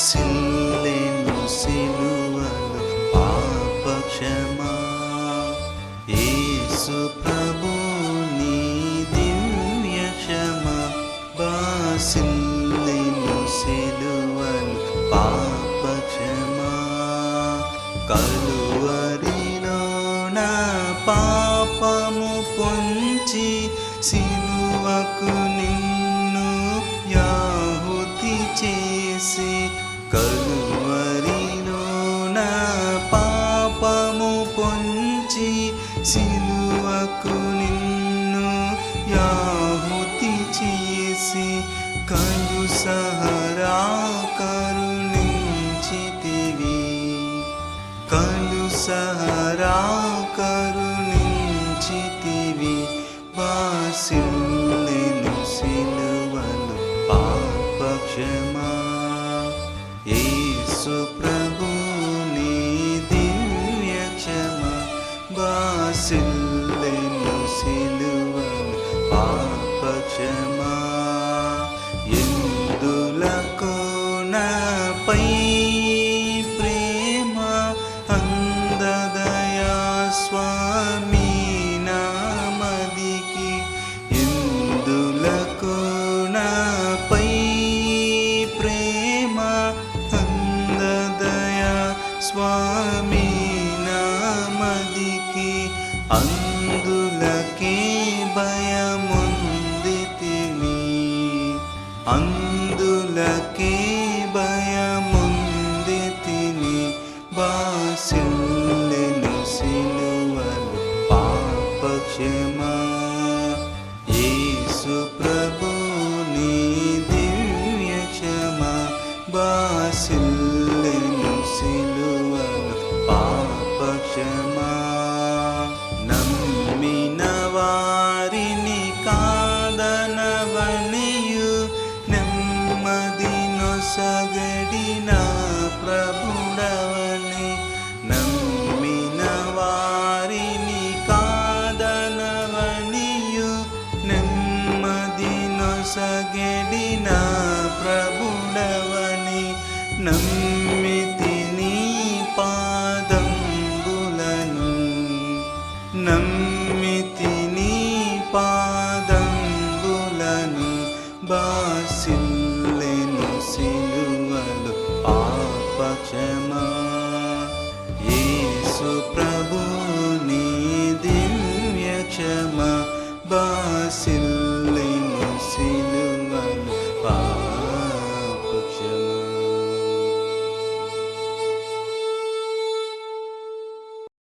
బాసిల్లెను సిలువలో పాపక్షమా యేసు ప్రభు నీ దివ్య క్షమా బాసిల్లెను సిలువలో పాపక్షమా కలువరిలో నా పాపము పొంచి సిలువకు నిన్ను యాహుతి చేసి కలువరిలో నా పాపము పొంచి సిలువకు నిన్ను యాహుతి చేసి కలు సహరా కరుణించితివి కలు సహరా కరుణించితివి బాసిల్లెను సిలువలో పాపక్షమా యేసు ప్రభు నీ దివ్య క్షమా బాసిల్లెను సిలువలో పాపక్షమా ఎందులకో నాపై ప్రేమ అందదయా స్వామి నామదికి ఎందులకో నాపై ప్రేమ అందదయా స్వామి నామదికి అందులకే భయముందితిని అందులకే భయముందితిని బాసిల్లెను సిలువలో పాపక్షమా యేసు ప్రభు నీ దివ్య క్షమా బాసిల్లెను సిలువలో పాపక్షమా నమ్మిన వారిని కాదనవనియు నెమ్మది నొసగడిన ప్రభుడవని నమ్మిన వారిని కాదనవనియు నెమ్మది నొసగడిన ప్రభుడవని నమ్మితిని పాదంబులను నమ్మితిని పాదంబులను బాసిల్లెను సిలువలో పాపక్షమా యేసు ప్రభు నీ దివ్య క్షమా